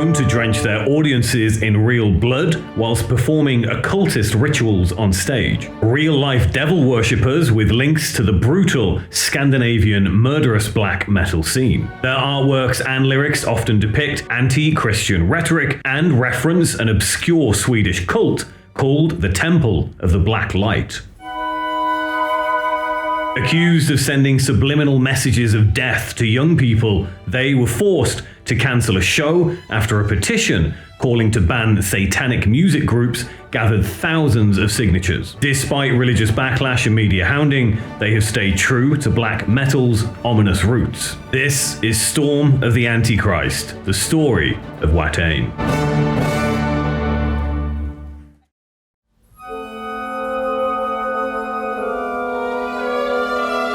known to drench their audiences in real blood whilst performing occultist rituals on stage. Real-life devil worshippers with links to the brutal Scandinavian murderous black metal scene. Their artworks and lyrics often depict anti-Christian rhetoric and reference an obscure Swedish cult called the Temple of the Black Light. Accused of sending subliminal messages of death to young people, they were forced to cancel a show after a petition calling to ban satanic music groups gathered thousands of signatures. Despite religious backlash and media hounding, they have stayed true to black metal's ominous roots. This is Storm of the Antichrist, the story of Watain.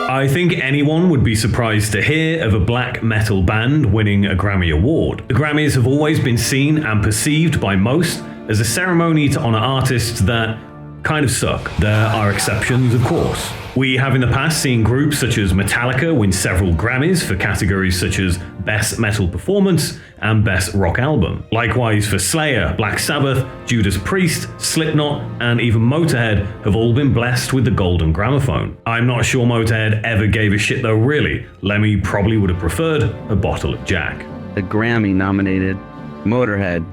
I think anyone would be surprised to hear of a black metal band winning a Grammy Award. The Grammys have always been seen and perceived by most as a ceremony to honor artists that kind of suck. There are exceptions, of course. We have in the past seen groups such as Metallica win several Grammys for categories such as Best Metal Performance and Best Rock Album. Likewise for Slayer, Black Sabbath, Judas Priest, Slipknot, and even Motorhead have all been blessed with the Golden Gramophone. I'm not sure Motorhead ever gave a shit though, really. Lemmy probably would have preferred a bottle of Jack. The Grammy-nominated Motorhead.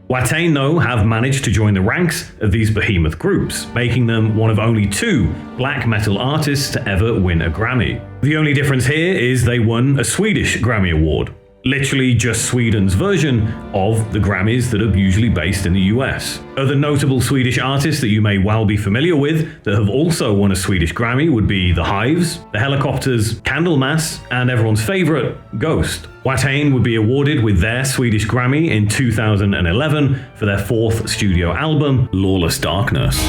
Watain, though, have managed to join the ranks of these behemoth groups, making them one of only 2 black metal artists to ever win a Grammy. The only difference here is they won a Swedish Grammy Award. Literally just Sweden's version of the Grammys that are usually based in the US. Other notable Swedish artists that you may well be familiar with that have also won a Swedish Grammy would be The Hives, The Helicopters, Candlemass, and everyone's favourite, Ghost. Watain would be awarded with their Swedish Grammy in 2011 for their 4th studio album, Lawless Darkness.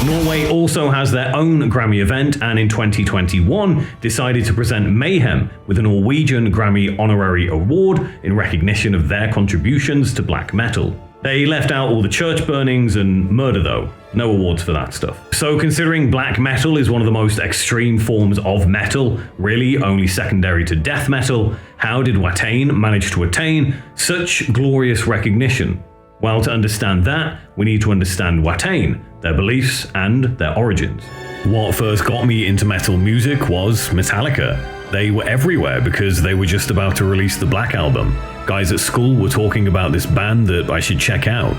Norway also has their own Grammy event and in 2021 decided to present Mayhem with a Norwegian Grammy Honorary Award in recognition of their contributions to black metal. They left out all the church burnings and murder though. No awards for that stuff. So considering black metal is one of the most extreme forms of metal, really only secondary to death metal, how did Watain manage to attain such glorious recognition? Well, to understand that, we need to understand Watain, their beliefs, and their origins. What first got me into metal music was Metallica. They were everywhere because they were just about to release the Black Album. Guys at school were talking about this band that I should check out.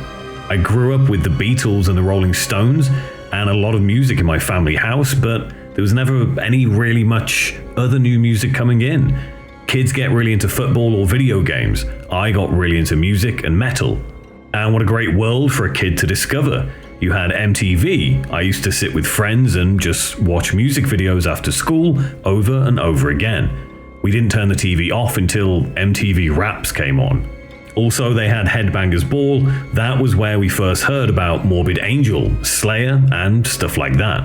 I grew up with the Beatles and the Rolling Stones, and a lot of music in my family house, but there was never any really much other new music coming in. Kids get really into football or video games. I got really into music and metal. And what a great world for a kid to discover. You had MTV. I used to sit with friends and just watch music videos after school over and over again. We didn't turn the TV off until MTV Raps came on. Also, they had Headbangers Ball. That was where we first heard about Morbid Angel, Slayer, and stuff like that.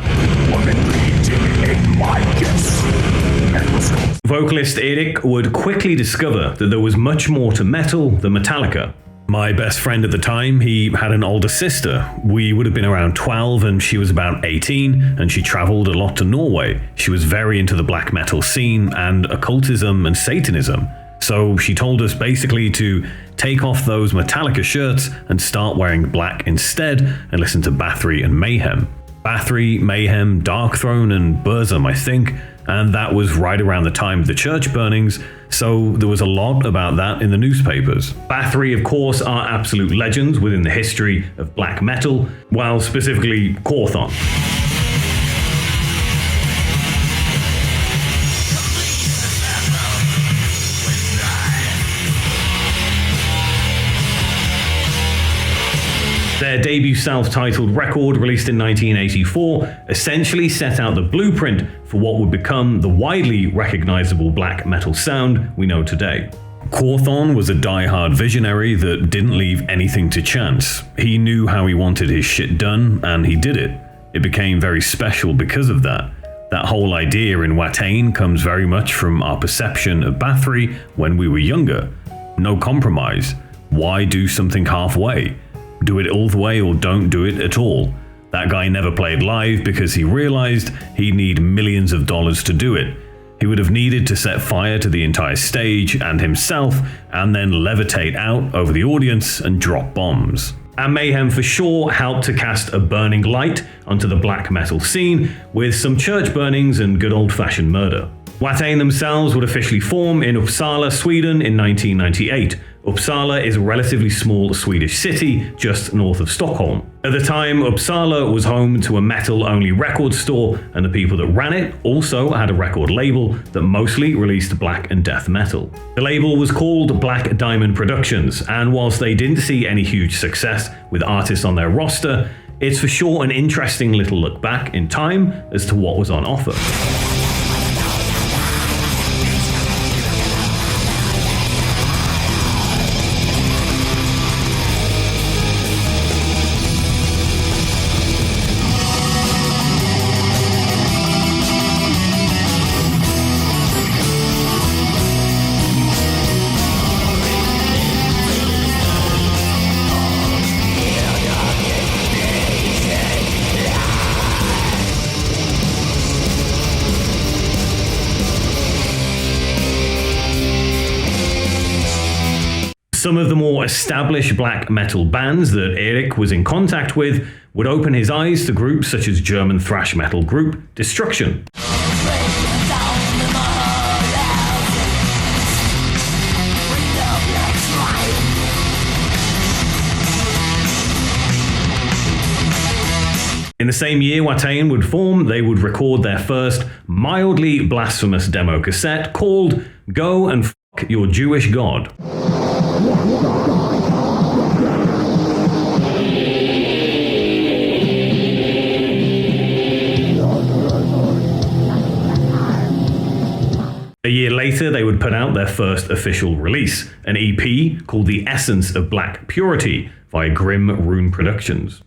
Vocalist Erik would quickly discover that there was much more to metal than Metallica. My best friend at the time, he had an older sister. We would have been around 12 and she was about 18 and she traveled a lot to Norway. She was very into the black metal scene and occultism and Satanism. So she told us basically to take off those Metallica shirts and start wearing black instead and listen to Bathory and Mayhem. Bathory, Mayhem, Darkthrone and Burzum, I think, and that was right around the time of the church burnings, so there was a lot about that in the newspapers. Bathory, of course, are absolute legends within the history of black metal, while specifically Quorthon. Their debut self-titled record, released in 1984, essentially set out the blueprint for what would become the widely recognizable black metal sound we know today. Quorthon was a die-hard visionary that didn't leave anything to chance. He knew how he wanted his shit done, and he did it. It became very special because of that. That whole idea in Watain comes very much from our perception of Bathory when we were younger. No compromise. Why do something halfway? Do it all the way or don't do it at all. That guy never played live because he realized he'd need millions of dollars to do it. He would have needed to set fire to the entire stage and himself, and then levitate out over the audience and drop bombs. And Mayhem for sure helped to cast a burning light onto the black metal scene with some church burnings and good old-fashioned murder. Watain themselves would officially form in Uppsala, Sweden in 1998. Uppsala is a relatively small Swedish city just north of Stockholm. At the time, Uppsala was home to a metal-only record store, and the people that ran it also had a record label that mostly released black and death metal. The label was called Black Diamond Productions, and whilst they didn't see any huge success with artists on their roster, it's for sure an interesting little look back in time as to what was on offer. Some of the more established black metal bands that Erik was in contact with would open his eyes to groups such as German thrash metal group Dissection. In the same year Watain would form, they would record their first mildly blasphemous demo cassette called Go and Fuck Your Jewish God. A year later, they would put out their first official release, an EP called The Essence of Black Purity via Grim Rune Productions.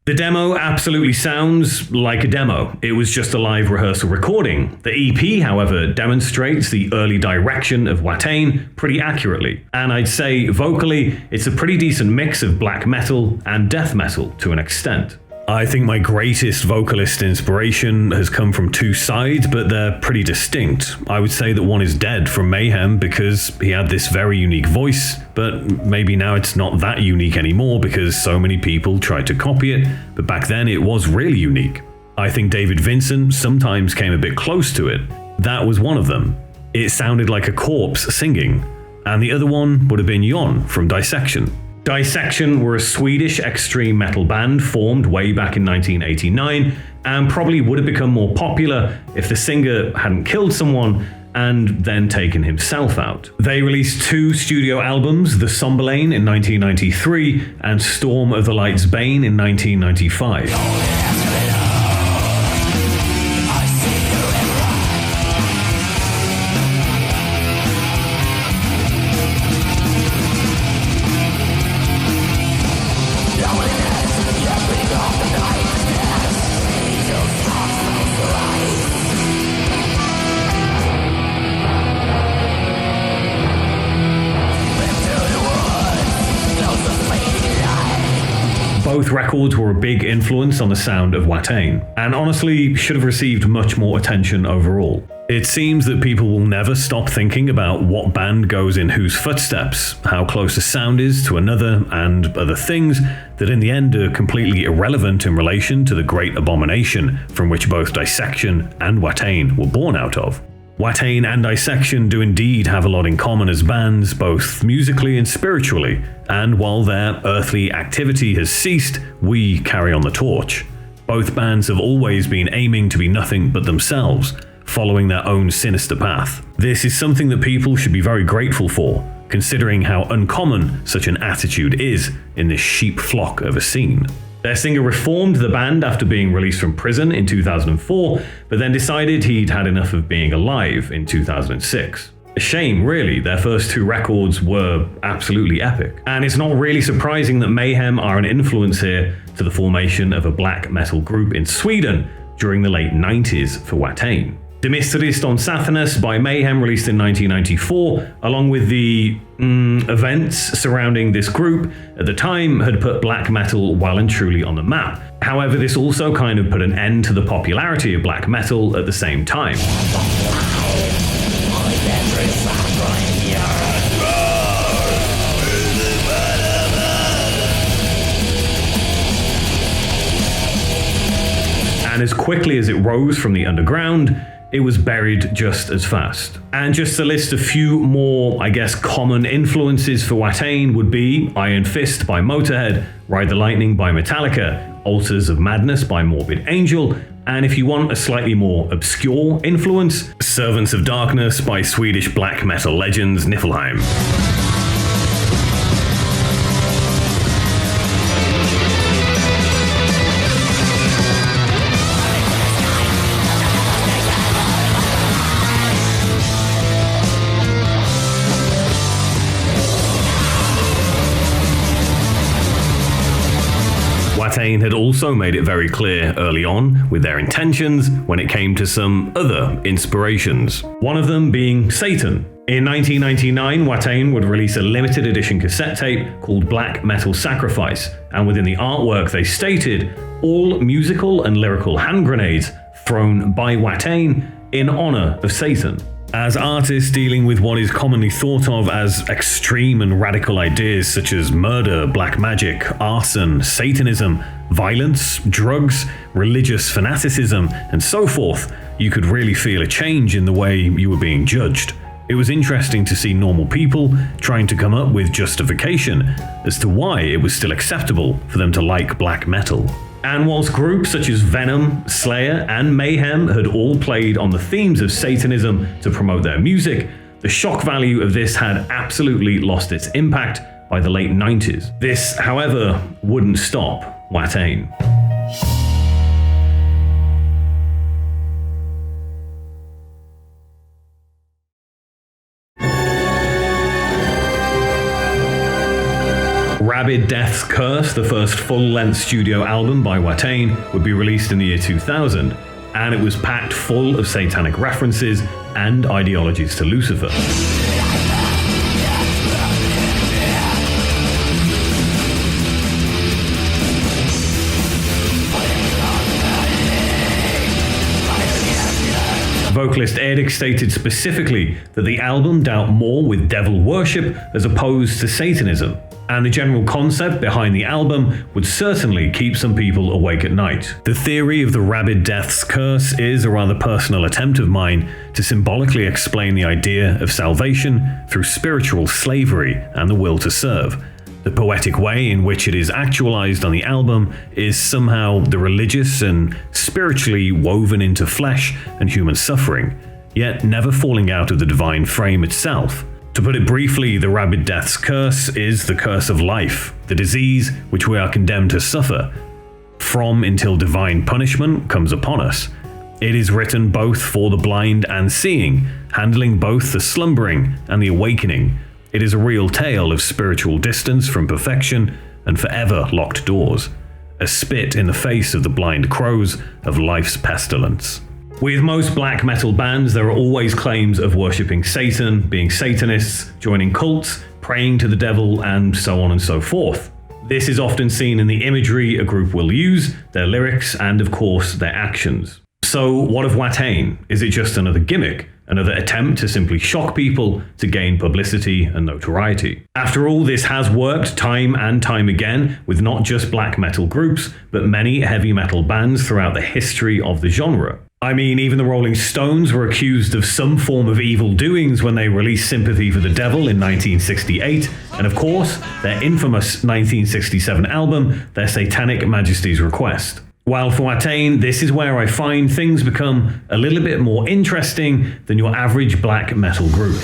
The demo absolutely sounds like a demo. It was just a live rehearsal recording. The EP, however, demonstrates the early direction of Watain pretty accurately. And I'd say vocally, it's a pretty decent mix of black metal and death metal to an extent. I think my greatest vocalist inspiration has come from two sides, but they're pretty distinct. I would say that one is Dead from Mayhem because he had this very unique voice, but maybe now it's not that unique anymore because so many people tried to copy it, but back then it was really unique. I think David Vincent sometimes came a bit close to it. That was one of them. It sounded like a corpse singing. And the other one would have been Jon from Dissection. Dissection were a Swedish extreme metal band formed way back in 1989 and probably would have become more popular if the singer hadn't killed someone and then taken himself out. They released 2 studio albums, The Somberlane in 1993 and Storm of the Light's Bane in 1995. Both records were a big influence on the sound of Watain, and honestly should have received much more attention overall. It seems that people will never stop thinking about what band goes in whose footsteps, how close a sound is to another, and other things that in the end are completely irrelevant in relation to the great abomination from which both Dissection and Watain were born out of. Watain and Dissection do indeed have a lot in common as bands, both musically and spiritually, and while their earthly activity has ceased, we carry on the torch. Both bands have always been aiming to be nothing but themselves, following their own sinister path. This is something that people should be very grateful for, considering how uncommon such an attitude is in this sheep flock of a scene. Their singer reformed the band after being released from prison in 2004, but then decided he'd had enough of being alive in 2006. A shame, really. Their first 2 records were absolutely epic. And it's not really surprising that Mayhem are an influence here to the formation of a black metal group in Sweden during the late 90s for Watain. Demisrist on Sathanas by Mayhem, released in 1994, along with the events surrounding this group at the time, had put black metal well and truly on the map. However, this also kind of put an end to the popularity of black metal at the same time. And as quickly as it rose from the underground, it was buried just as fast. And just to list a few more, I guess, common influences for Watain would be Iron Fist by Motorhead, Ride the Lightning by Metallica, Altars of Madness by Morbid Angel, and if you want a slightly more obscure influence, Servants of Darkness by Swedish black metal legends Niflheim. Watain had also made it very clear early on with their intentions when it came to some other inspirations. One of them being Satan. In 1999, Watain would release a limited edition cassette tape called Black Metal Sacrifice, and within the artwork they stated, all musical and lyrical hand grenades thrown by Watain in honor of Satan. As artists dealing with what is commonly thought of as extreme and radical ideas such as murder, black magic, arson, Satanism, violence, drugs, religious fanaticism, and so forth, you could really feel a change in the way you were being judged. It was interesting to see normal people trying to come up with justification as to why it was still acceptable for them to like black metal. And whilst groups such as Venom, Slayer, and Mayhem had all played on the themes of Satanism to promote their music, the shock value of this had absolutely lost its impact by the late 90s. This, however, wouldn't stop Watain. Rabid Death's Curse, the first full-length studio album by Watain, would be released in the year 2000, and it was packed full of satanic references and ideologies to Lucifer. Vocalist Erik stated specifically that the album dealt more with devil worship as opposed to Satanism, and the general concept behind the album would certainly keep some people awake at night. The theory of the Rabid Death's Curse is a rather personal attempt of mine to symbolically explain the idea of salvation through spiritual slavery and the will to serve. The poetic way in which it is actualized on the album is somehow the religious and spiritually woven into flesh and human suffering, yet never falling out of the divine frame itself. To put it briefly, the Rabid Death's Curse is the curse of life, the disease which we are condemned to suffer, from until divine punishment comes upon us. It is written both for the blind and seeing, handling both the slumbering and the awakening. It is a real tale of spiritual distance from perfection and forever locked doors, a spit in the face of the blind crows of life's pestilence. With most black metal bands, there are always claims of worshipping Satan, being Satanists, joining cults, praying to the devil, and so on and so forth. This is often seen in the imagery a group will use, their lyrics, and of course their actions. So what of Watain? Is it just another gimmick? Another attempt to simply shock people to gain publicity and notoriety? After all, this has worked time and time again with not just black metal groups, but many heavy metal bands throughout the history of the genre. I mean, even the Rolling Stones were accused of some form of evil doings when they released Sympathy for the Devil in 1968, and of course, their infamous 1967 album, Their Satanic Majesty's Request. While for Watain, this is where I find things become a little bit more interesting than your average black metal group.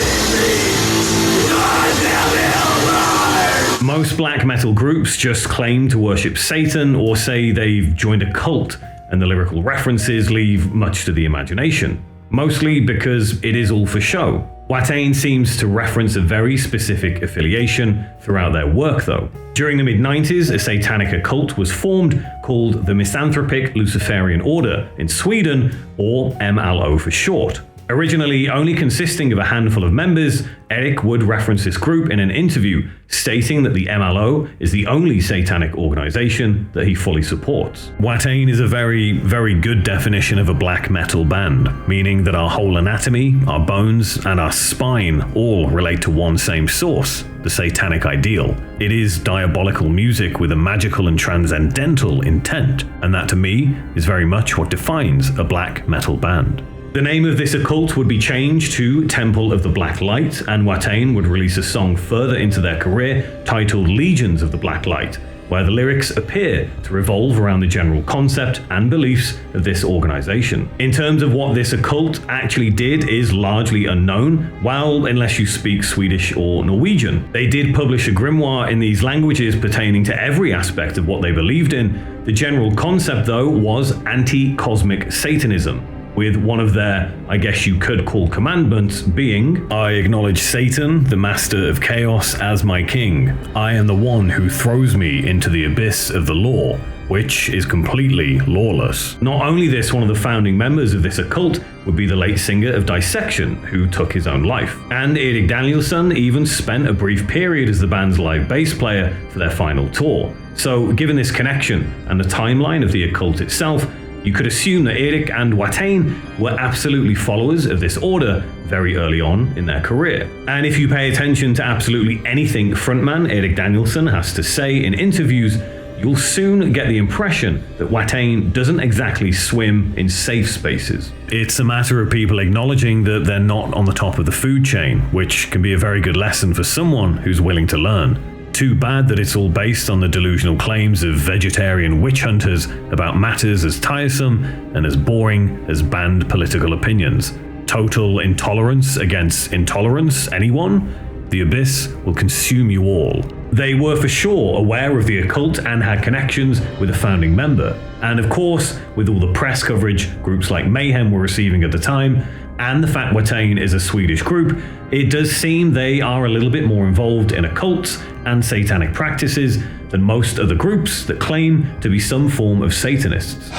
Most black metal groups just claim to worship Satan or say they've joined a cult, and the lyrical references leave much to the imagination, mostly because it is all for show. Watain seems to reference a very specific affiliation throughout their work though. During the mid-90s, a satanic occult was formed called the Misanthropic Luciferian Order in Sweden, or MLO for short. Originally only consisting of a handful of members, Eric would reference this group in an interview, stating that the MLO is the only satanic organization that he fully supports. Watain is a very, very good definition of a black metal band, meaning that our whole anatomy, our bones, and our spine all relate to one same source, the satanic ideal. It is diabolical music with a magical and transcendental intent, and that to me is very much what defines a black metal band. The name of this occult would be changed to Temple of the Black Light, and Watain would release a song further into their career titled Legions of the Black Light, where the lyrics appear to revolve around the general concept and beliefs of this organization. In terms of what this occult actually did is largely unknown, well, unless you speak Swedish or Norwegian. They did publish a grimoire in these languages pertaining to every aspect of what they believed in. The general concept, though, was anti-cosmic Satanism, with one of their, I guess you could call, commandments being, I acknowledge Satan, the master of chaos, as my king. I am the one who throws me into the abyss of the law, which is completely lawless. Not only this, one of the founding members of this occult would be the late singer of Dissection, who took his own life. And Erik Danielsson even spent a brief period as the band's live bass player for their final tour. So given this connection and the timeline of the occult itself, you could assume that Erik and Watain were absolutely followers of this order very early on in their career. And if you pay attention to absolutely anything frontman Erik Danielsson has to say in interviews, you'll soon get the impression that Watain doesn't exactly swim in safe spaces. It's a matter of people acknowledging that they're not on the top of the food chain, which can be a very good lesson for someone who's willing to learn. Too bad that it's all based on the delusional claims of vegetarian witch hunters about matters as tiresome and as boring as banned political opinions. Total intolerance against intolerance, anyone? The abyss will consume you all. They were for sure aware of the occult and had connections with a founding member. And of course, with all the press coverage groups like Mayhem were receiving at the time, and the fact Watain is a Swedish group, it does seem they are a little bit more involved in occults and satanic practices than most other groups that claim to be some form of Satanists.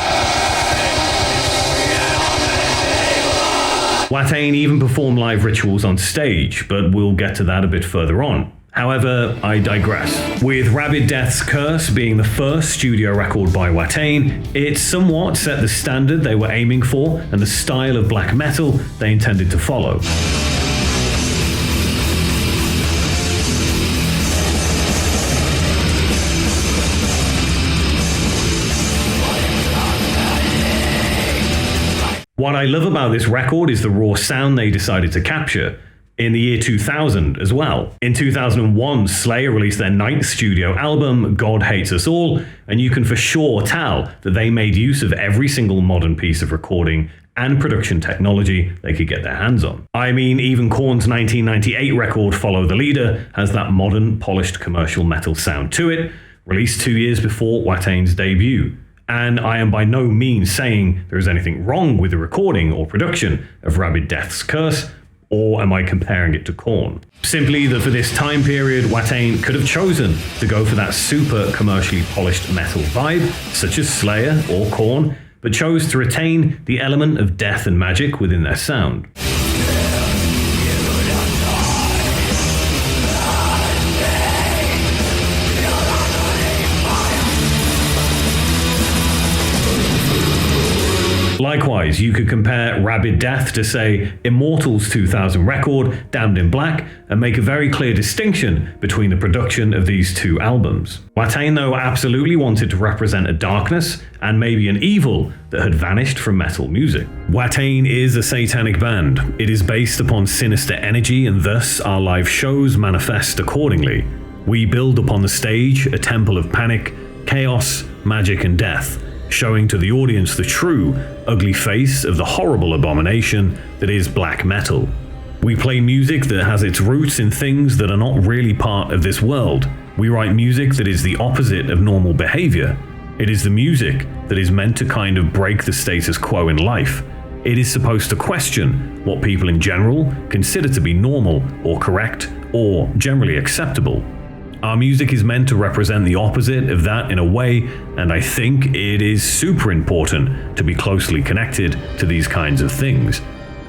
Watain even performed live rituals on stage, but we'll get to that a bit further on. However, I digress. With Rabid Death's Curse being the first studio record by Watain, it somewhat set the standard they were aiming for and the style of black metal they intended to follow. What I love about this record is the raw sound they decided to capture. In the year 2000 as well. In 2001, Slayer released their 9th studio album, God Hates Us All, and you can for sure tell that they made use of every single modern piece of recording and production technology they could get their hands on. I mean, even Korn's 1998 record, Follow the Leader, has that modern, polished commercial metal sound to it, released 2 years before Watain's debut. And I am by no means saying there is anything wrong with the recording or production of Rabid Death's Curse, or am I comparing it to Korn? Simply that for this time period, Watain could have chosen to go for that super commercially polished metal vibe, such as Slayer or Korn, but chose to retain the element of death and magic within their sound. Likewise, you could compare Rabid Death to, say, Immortal's 2000 record, Damned in Black, and make a very clear distinction between the production of these two albums. Watain, though, absolutely wanted to represent a darkness and maybe an evil that had vanished from metal music. Watain is a satanic band. It is based upon sinister energy, and thus our live shows manifest accordingly. We build upon the stage a temple of panic, chaos, magic, and death, showing to the audience the true, ugly face of the horrible abomination that is black metal. We play music that has its roots in things that are not really part of this world. We write music that is the opposite of normal behavior. It is the music that is meant to kind of break the status quo in life. It is supposed to question what people in general consider to be normal or correct or generally acceptable. Our music is meant to represent the opposite of that in a way, and I think it is super important to be closely connected to these kinds of things.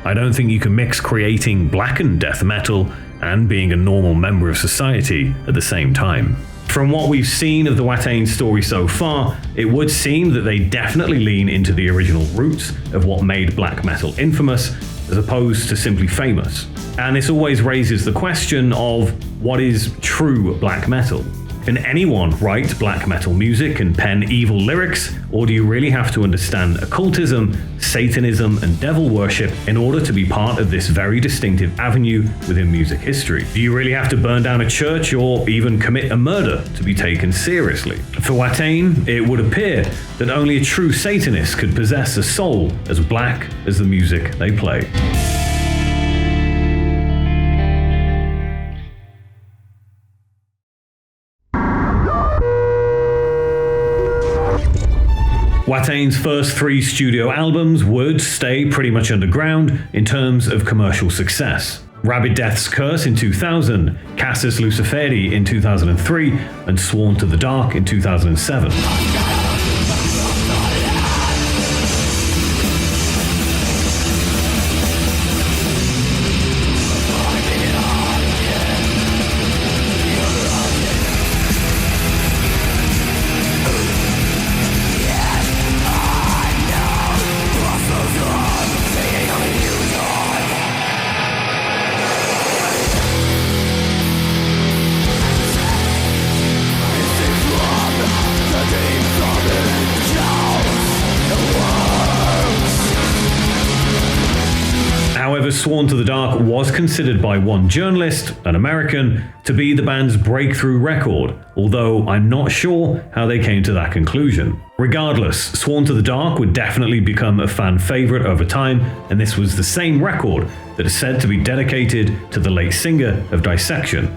I don't think you can mix creating blackened death metal and being a normal member of society at the same time. From what we've seen of the Watain story so far, it would seem that they definitely lean into the original roots of what made black metal infamous, as opposed to simply famous. And this always raises the question of what is true black metal? Can anyone write black metal music and pen evil lyrics, or do you really have to understand occultism, Satanism, and devil worship in order to be part of this very distinctive avenue within music history? Do you really have to burn down a church or even commit a murder to be taken seriously? For Watain, it would appear that only a true Satanist could possess a soul as black as the music they play. Watain's first 3 studio albums would stay pretty much underground in terms of commercial success. Rabid Death's Curse in 2000, Casus Luciferi in 2003, and Sworn to the Dark in 2007. However, Sworn to the Dark was considered by one journalist, an American, to be the band's breakthrough record, although I'm not sure how they came to that conclusion. Regardless, Sworn to the Dark would definitely become a fan favorite over time, and this was the same record that is said to be dedicated to the late singer of Dissection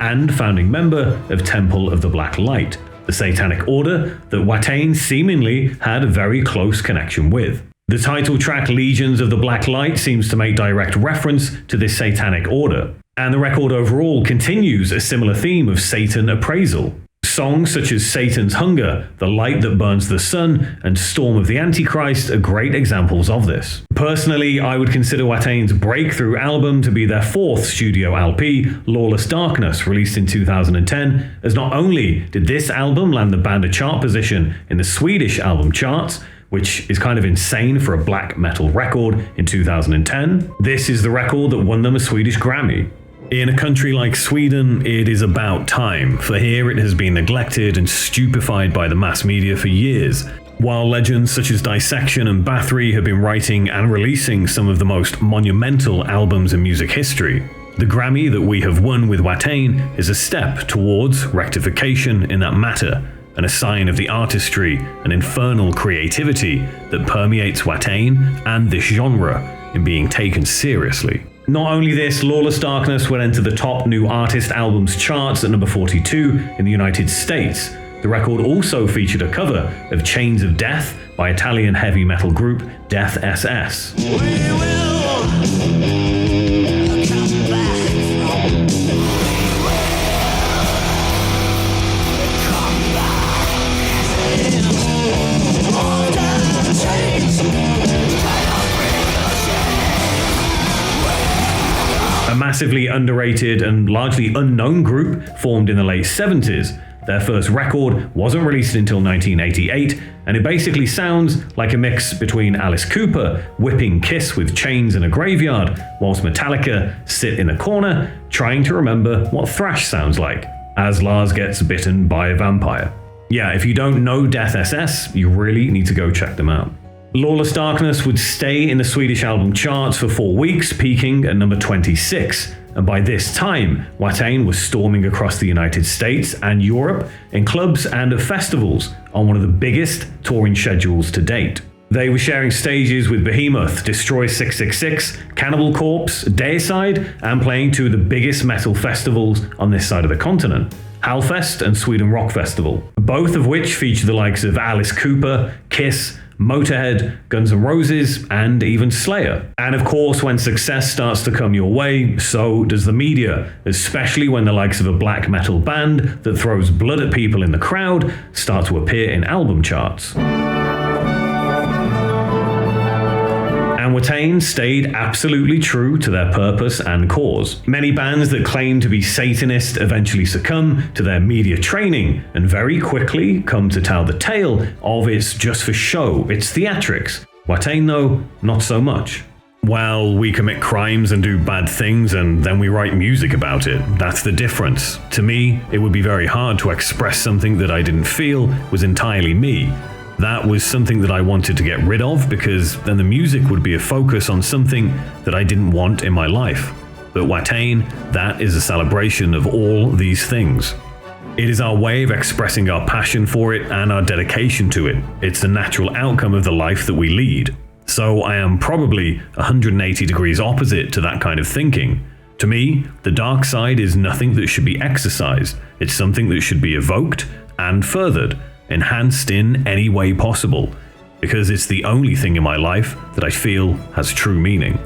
and founding member of Temple of the Black Light, the Satanic order that Watain seemingly had a very close connection with. The title track Legions of the Black Light seems to make direct reference to this satanic order, and the record overall continues a similar theme of Satan appraisal. Songs such as Satan's Hunger, The Light That Burns the Sun, and Storm of the Antichrist are great examples of this. Personally, I would consider Watain's breakthrough album to be their 4th studio LP, Lawless Darkness, released in 2010, as not only did this album land the band a chart position in the Swedish album charts, which is kind of insane for a black metal record in 2010. This is the record that won them a Swedish Grammy. In a country like Sweden, it is about time, for here it has been neglected and stupefied by the mass media for years. While legends such as Dissection and Bathory have been writing and releasing some of the most monumental albums in music history, the Grammy that we have won with Watain is a step towards rectification in that matter, and a sign of the artistry and infernal creativity that permeates Watain and this genre in being taken seriously. Not only this, Lawless Darkness would enter the top new artist albums charts at number 42 in the United States. The record also featured a cover of Chains of Death by Italian heavy metal group Death SS. A massively underrated and largely unknown group formed in the late 70s. Their first record wasn't released until 1988, and it basically sounds like a mix between Alice Cooper whipping Kiss with chains in a graveyard, whilst Metallica sit in a corner trying to remember what thrash sounds like, as Lars gets bitten by a vampire. Yeah, if you don't know Death SS, you really need to go check them out. Lawless Darkness would stay in the Swedish album charts for 4 weeks, peaking at number 26. And by this time, Watain was storming across the United States and Europe in clubs and at festivals on one of the biggest touring schedules to date. They were sharing stages with Behemoth, Destroy 666, Cannibal Corpse, Deicide, and playing 2 of the biggest metal festivals on this side of the continent, Hellfest and Sweden Rock Festival, both of which feature the likes of Alice Cooper, Kiss, Motorhead, Guns N' Roses, and even Slayer. And of course, when success starts to come your way, so does the media, especially when the likes of a black metal band that throws blood at people in the crowd start to appear in album charts. And Watain stayed absolutely true to their purpose and cause. Many bands that claim to be Satanist eventually succumb to their media training and very quickly come to tell the tale of it's just for show, it's theatrics. Watain, though, not so much. Well, we commit crimes and do bad things and then we write music about it. That's the difference. To me, it would be very hard to express something that I didn't feel was entirely me. That was something that I wanted to get rid of because then the music would be a focus on something that I didn't want in my life. But Watain, that is a celebration of all these things. It is our way of expressing our passion for it and our dedication to it. It's the natural outcome of the life that we lead. So I am probably 180 degrees opposite to that kind of thinking. To me, the dark side is nothing that should be exercised. It's something that should be evoked and furthered, enhanced in any way possible, because it's the only thing in my life that I feel has true meaning.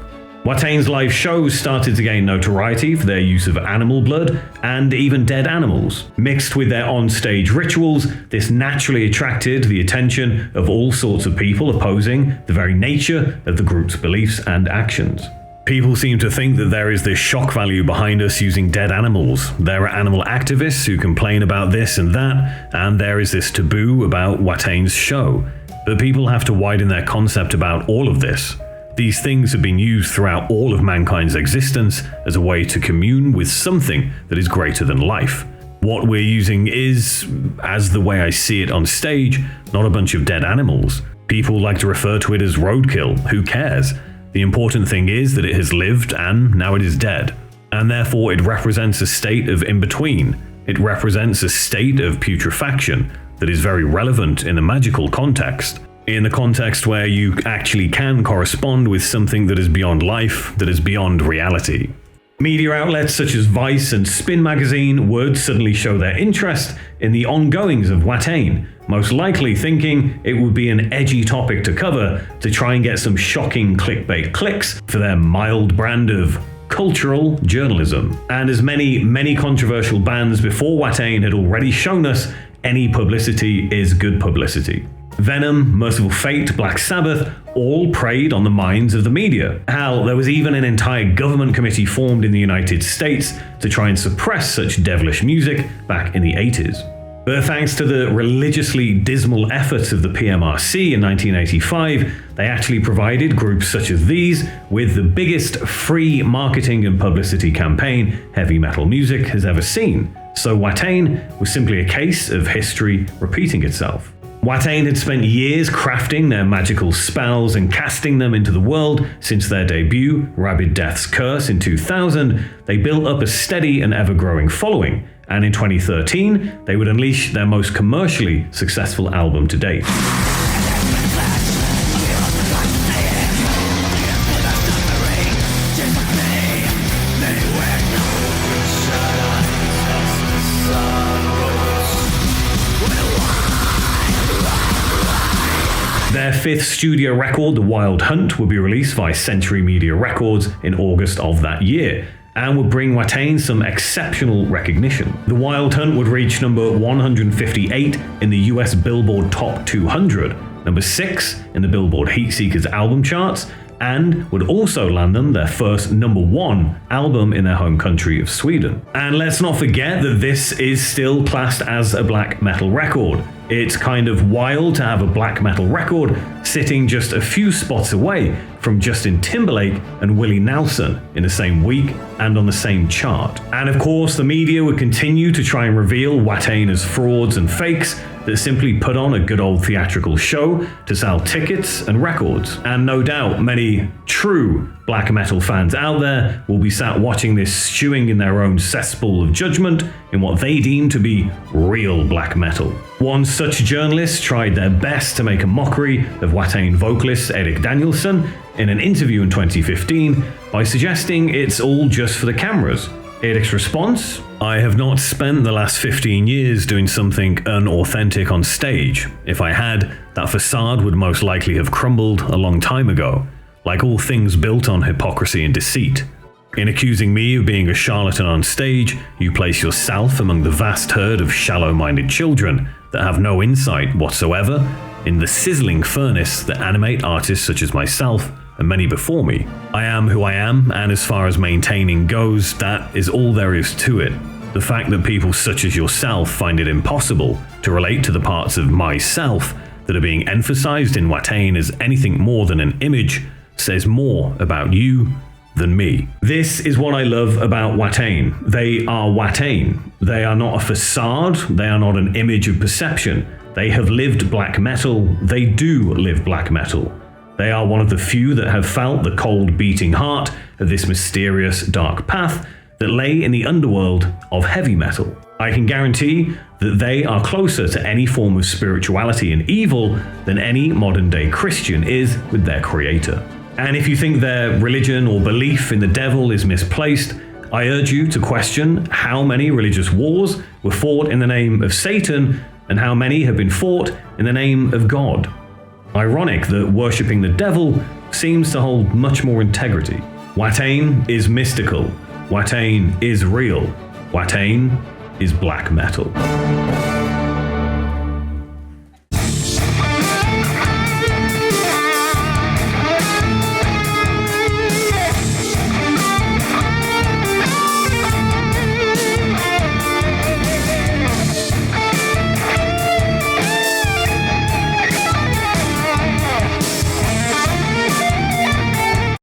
Watain's live shows started to gain notoriety for their use of animal blood and even dead animals. Mixed with their on-stage rituals, this naturally attracted the attention of all sorts of people opposing the very nature of the group's beliefs and actions. People seem to think that there is this shock value behind us using dead animals. There are animal activists who complain about this and that, and there is this taboo about Watain's show. But people have to widen their concept about all of this. These things have been used throughout all of mankind's existence as a way to commune with something that is greater than life. What we're using is, as the way I see it on stage, not a bunch of dead animals. People like to refer to it as roadkill. Who cares? The important thing is that it has lived and now it is dead. And therefore it represents a state of in-between. It represents a state of putrefaction that is very relevant in the magical context. In the context where you actually can correspond with something that is beyond life, that is beyond reality. Media outlets such as Vice and Spin magazine would suddenly show their interest in the ongoings of Watain, most likely thinking it would be an edgy topic to cover to try and get some shocking clickbait clicks for their mild brand of cultural journalism. And as many controversial bands before Watain had already shown us, any publicity is good publicity. Venom, Merciful Fate, Black Sabbath all preyed on the minds of the media. Hell, there was even an entire government committee formed in the United States to try and suppress such devilish music back in the 80s. But thanks to the religiously dismal efforts of the PMRC in 1985, they actually provided groups such as these with the biggest free marketing and publicity campaign heavy metal music has ever seen. So Watain was simply a case of history repeating itself. Watain had spent years crafting their magical spells and casting them into the world since their debut, Rabid Death's Curse, in 2000. They built up a steady and ever-growing following, and in 2013, they would unleash their most commercially successful album to date. Their fifth studio record, The Wild Hunt, would be released by Century Media Records in August of that year, and would bring Watain some exceptional recognition. The Wild Hunt would reach number 158 in the US Billboard Top 200, number 6 in the Billboard Heatseekers album charts, and would also land them their first number 1 album in their home country of Sweden. And let's not forget that this is still classed as a black metal record. It's kind of wild to have a black metal record sitting just a few spots away from Justin Timberlake and Willie Nelson in the same week and on the same chart. And of course, the media would continue to try and reveal Watain as frauds and fakes that simply put on a good old theatrical show to sell tickets and records. And no doubt many true black metal fans out there will be sat watching this stewing in their own cesspool of judgment in what they deem to be real black metal. One such journalist tried their best to make a mockery of Watain vocalist Erik Danielsson in an interview in 2015 by suggesting it's all just for the cameras. Addict's response: I have not spent the last 15 years doing something unauthentic on stage. If I had, that facade would most likely have crumbled a long time ago, like all things built on hypocrisy and deceit. In accusing me of being a charlatan on stage, you place yourself among the vast herd of shallow-minded children that have no insight whatsoever in the sizzling furnace that animate artists such as myself and many before me. I am who I am, and as far as maintaining goes, that is all there is to it. The fact that people such as yourself find it impossible to relate to the parts of myself that are being emphasized in Watain as anything more than an image says more about you than me. This is what I love about Watain. They are Watain. They are not a facade. They are not an image of perception. They have lived black metal. They do live black metal. They are one of the few that have felt the cold beating heart of this mysterious dark path that lay in the underworld of heavy metal. I can guarantee that they are closer to any form of spirituality and evil than any modern day Christian is with their creator. And if you think their religion or belief in the devil is misplaced, I urge you to question how many religious wars were fought in the name of Satan and how many have been fought in the name of God. Ironic that worshipping the devil seems to hold much more integrity. Watain is mystical. Watain is real. Watain is black metal.